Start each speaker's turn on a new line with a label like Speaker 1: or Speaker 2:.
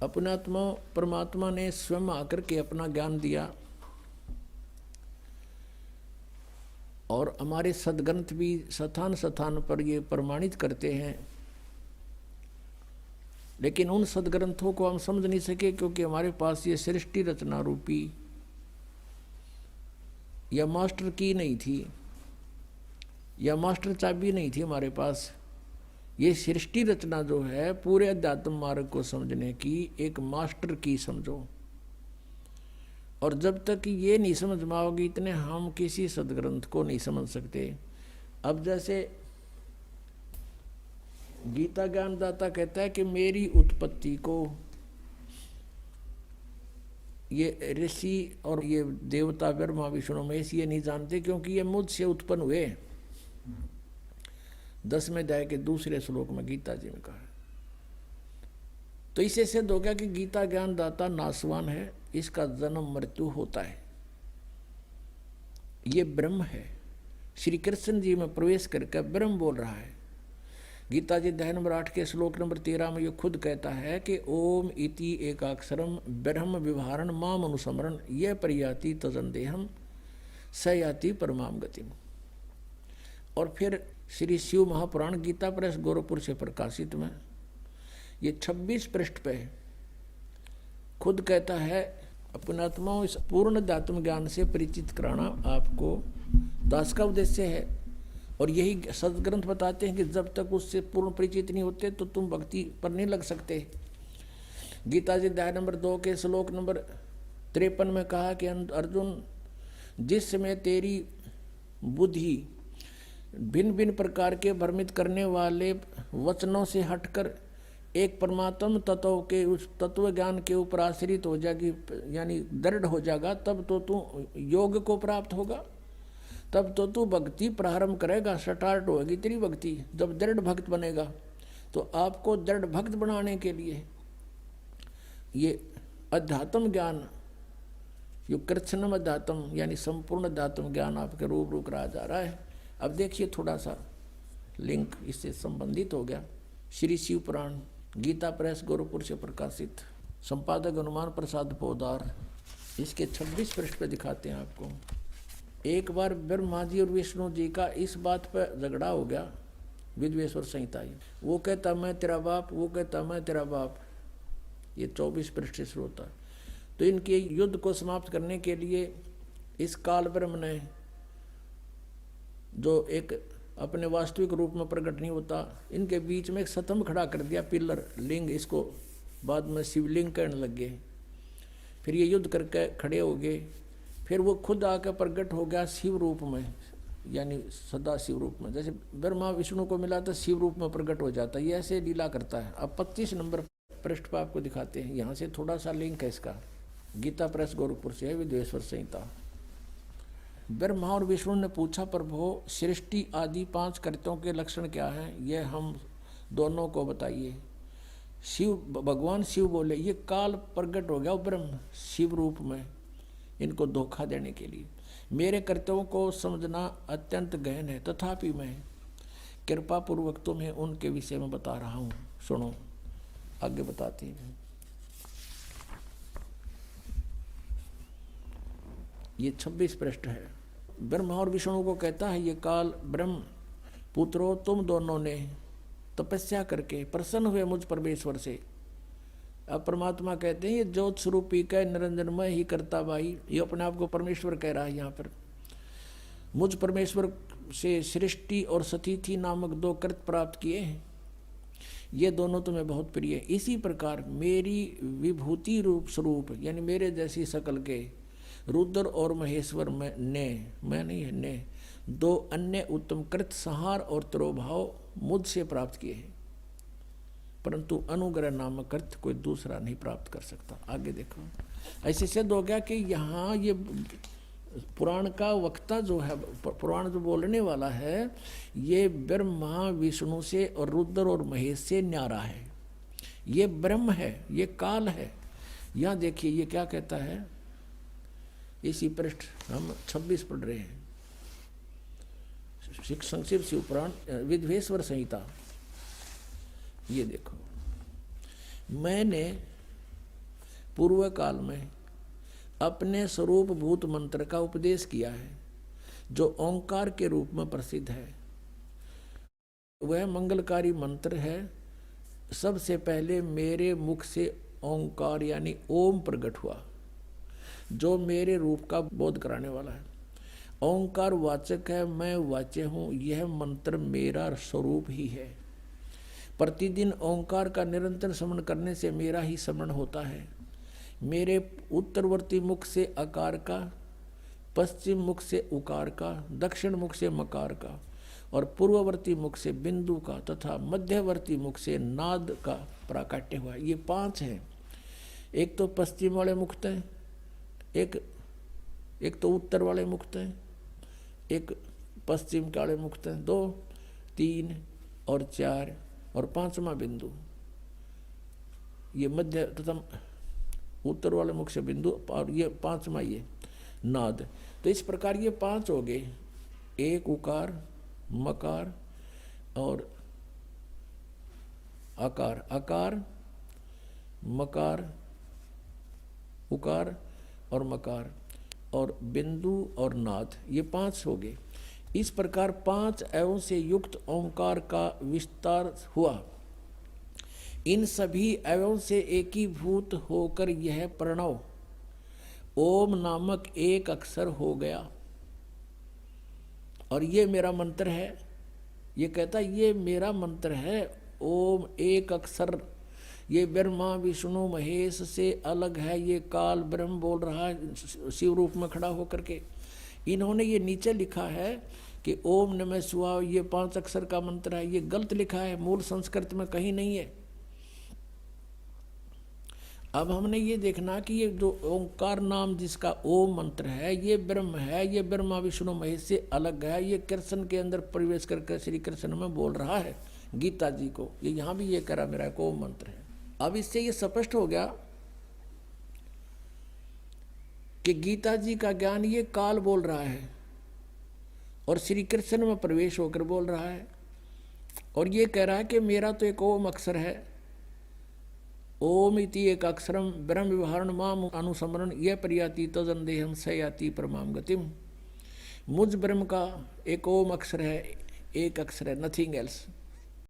Speaker 1: अपना आत्मा परमात्मा ने स्वयं आकर के अपना ज्ञान दिया और हमारे सदग्रंथ भी स्थान स्थान पर ये प्रमाणित करते हैं, लेकिन उन सदग्रंथों को हम समझ नहीं सके क्योंकि हमारे पास ये सृष्टि रचना रूपी या मास्टर की नहीं थी या मास्टर चाबी नहीं थी हमारे पास। ये सृष्टि रचना जो है पूरे अध्यात्म मार्ग को समझने की एक मास्टर की समझो, और जब तक ये नहीं समझ में आओगी इतने हम किसी सदग्रंथ को नहीं समझ सकते। अब जैसे गीता ज्ञानदाता कहता है कि मेरी उत्पत्ति को ये ऋषि और ये देवता ब्रह्मा विष्णु महेश ये नहीं जानते क्योंकि ये मुझसे उत्पन्न हुए। 10वें अध्याय के दूसरे श्लोक में गीता जी में कहा। तो इससे सिद्ध हो गया कि गीता ज्ञानदाता नासवान है, इसका जन्म मृत्यु होता है, ये ब्रह्म है। श्री कृष्ण जी में प्रवेश करके ब्रह्म बोल रहा है। गीता जी अध्याय नंबर 8 के श्लोक नंबर 13 में ये खुद कहता है कि ओम इति एकाक्षरम ब्रह्म विवहारण माम अनुस्मरण यह परियाति तजंदेहम स याति परमाम गतिम। और फिर श्री शिव महापुराण गीता प्रेस गोरखपुर से प्रकाशित में ये 26 पृष्ठ पे खुद कहता है अपने आत्माओं इस पूर्ण अध्यात्म ज्ञान से परिचित कराना आपको दास का उद्देश्य है। और यही सदग्रंथ बताते हैं कि जब तक उससे पूर्ण परिचित नहीं होते तो तुम भक्ति पर नहीं लग सकते। गीता जी अध्याय नंबर 2 के श्लोक नंबर 53 में कहा कि अर्जुन, जिस समय तेरी बुद्धि भिन्न भिन्न प्रकार के भ्रमित करने वाले वचनों से हटकर एक परमात्म तत्व के उस तत्व ज्ञान के ऊपर आश्रित हो जाएगी, यानी दृढ़ हो जाएगा, तब तो तू योग को प्राप्त होगा, तब तो तू भक्ति प्रारंभ करेगा, स्टार्ट होगी तेरी भक्ति। जब दृढ़ भक्त बनेगा तो आपको दृढ़ भक्त बनाने के लिए ये अध्यात्म ज्ञान, यो कृष्णम अध्यात्म यानी संपूर्ण अध्यात्म ज्ञान आपके रूबरू कराया जा रहा है। अब देखिए थोड़ा सा लिंक इससे संबंधित हो गया। श्री शिव पुराण गीता प्रेस गोरखपुर से प्रकाशित, संपादक हनुमान प्रसाद पोदार, इसके 26 पृष्ठ पे दिखाते हैं आपको। एक बार ब्रह्मा जी और विष्णु जी का इस बात पर झगड़ा हो गया, विद्वेश्वर संहिता। वो कहता मैं तेरा बाप, वो कहता मैं तेरा बाप। ये 24 पृष्ठ से शुरू होता है। तो इनके युद्ध को समाप्त करने के लिए इस काल ब्रह्म ने, जो एक अपने वास्तविक रूप में प्रकट नहीं होता, इनके बीच में एक स्तंभ खड़ा कर दिया, पिलर लिंग, इसको बाद में शिवलिंग कहने लग गए। फिर ये युद्ध करके खड़े हो गए। फिर वो खुद आकर प्रकट हो गया शिव रूप में, यानी सदा शिव रूप में। जैसे ब्रह्मा विष्णु को मिला तो शिव रूप में प्रकट हो जाता है, ये ऐसे लीला करता है। अब 25 नंबर पृष्ठ पर आपको दिखाते हैं, यहाँ से थोड़ा सा लिंक है इसका। गीता प्रेस गोरखपुर से है, विद्वेश्वर संहिता। ब्रह्मा और विष्णु ने पूछा, प्रभु सृष्टि आदि 5 कर्तों के लक्षण क्या हैं, ये हम दोनों को बताइए। शिव भगवान शिव बोले, ये काल प्रकट हो गया ब्रह्म शिव रूप में इनको धोखा देने के लिए। मेरे कर्तव्यों को समझना अत्यंत गहन है, तथापि मैं कृपा पूर्वक तुम्हें उनके विषय में बता रहा हूँ, सुनो। आगे बताते हैं। ये 26 पृष्ठ है। ब्रह्मा और विष्णु को कहता है, ये काल ब्रह्म पुत्रों, तुम दोनों ने तपस्या करके प्रसन्न हुए मुझ परमेश्वर से। अब परमात्मा कहते हैं, ये ज्योत स्वरूपी का निरंजनमय ही करता भाई, ये अपने आप को परमेश्वर कह रहा है यहाँ पर। मुझ परमेश्वर से सृष्टि और सतिथि नामक 2 कृत प्राप्त किए हैं, ये दोनों तुम्हें बहुत प्रिय है। इसी प्रकार मेरी विभूति रूप स्वरूप, यानी मेरे जैसी शकल के रुद्र और महेश्वर मैं नहीं है ने 2 अन्य उत्तम कृत संहार और तिरोभाव मुझसे प्राप्त किए हैं, परंतु अनुग्रह नामक अर्थ कोई दूसरा नहीं प्राप्त कर सकता। आगे देखो, ऐसे सिद्ध हो गया कि यहाँ ये पुराण का वक्ता जो है, पुराण जो बोलने वाला है, ये ब्रह्मा विष्णु से और रुद्र और महेश से न्यारा है। ये ब्रह्म है, ये काल है। यहाँ देखिए ये क्या कहता है, इसी पृष्ठ हम 26 पढ़ रहे हैं, संक्षिप्त शिव पुराण विद्वेश्वर संहिता। ये देखो, मैंने पूर्व काल में अपने स्वरूप भूत मंत्र का उपदेश किया है, जो ओंकार के रूप में प्रसिद्ध है। वह मंगलकारी मंत्र है। सबसे पहले मेरे मुख से ओंकार यानी ओम प्रकट हुआ, जो मेरे रूप का बोध कराने वाला है। ओंकार वाचक है, मैं वाच्य हूँ। यह मंत्र मेरा स्वरूप ही है। प्रतिदिन ओंकार का निरंतर स्मरण करने से मेरा ही स्मरण होता है। मेरे उत्तरवर्ती मुख से अकार का, पश्चिम मुख से उकार का, दक्षिण मुख से मकार का और पूर्ववर्ती मुख से बिंदु का तथा मध्यवर्ती मुख से नाद का प्राकट्य हुआ। ये 5 हैं। एक तो पश्चिम वाले मुक्त हैं, एक तो उत्तर वाले मुक्त हैं, एक पश्चिम वाले मुक्त हैं, 2, 3 और 4 और 5वां बिंदु। ये मध्य तथा उत्तर वाले मुख से बिंदु और ये 5वां ये नाद। तो इस प्रकार ये 5 हो गए। एक उकार, मकार और आकार, आकार, मकार, उकार और मकार और बिंदु और नाद, ये 5 हो गए। इस प्रकार 5 अवयवों से युक्त ओंकार का विस्तार हुआ। इन सभी अवयवों से एकीभूत होकर यह प्रणव ओम नामक एक अक्षर हो गया। और ये मेरा मंत्र है। ये कहता ये मेरा मंत्र है। ओम एक अक्षर। ये ब्रह्मा विष्णु महेश से अलग है। ये काल ब्रह्म बोल रहा है शिव रूप में खड़ा होकर के। इन्होंने ये नीचे लिखा है कि ओम नमः शिवाय, ये 5 अक्षर का मंत्र है। ये गलत लिखा है, मूल संस्कृत में कहीं नहीं है। अब हमने ये देखना कि ये जो ओंकार नाम जिसका ओम मंत्र है, ये ब्रह्म है, ये ब्रह्मा विष्णु महेश से अलग है। ये कृष्ण के अंदर प्रवेश करके श्री कृष्ण में बोल रहा है गीता जी को। ये यहाँ भी ये करा मेरा एक ओम मंत्र है। अब इससे ये स्पष्ट हो गया कि गीता जी का ज्ञान ये काल बोल रहा है और श्री कृष्ण में प्रवेश होकर बोल रहा है। और ये कह रहा है कि मेरा तो एक ओम अक्षर है। ओम इति एक अक्षरम ब्रह्म विवरण माम अनुसमरण यह प्रयाति तजंदेहम सयाति परमाम गतिम। मुझ ब्रह्म का एक ओम अक्षर है, एक अक्षर है, नथिंग एल्स।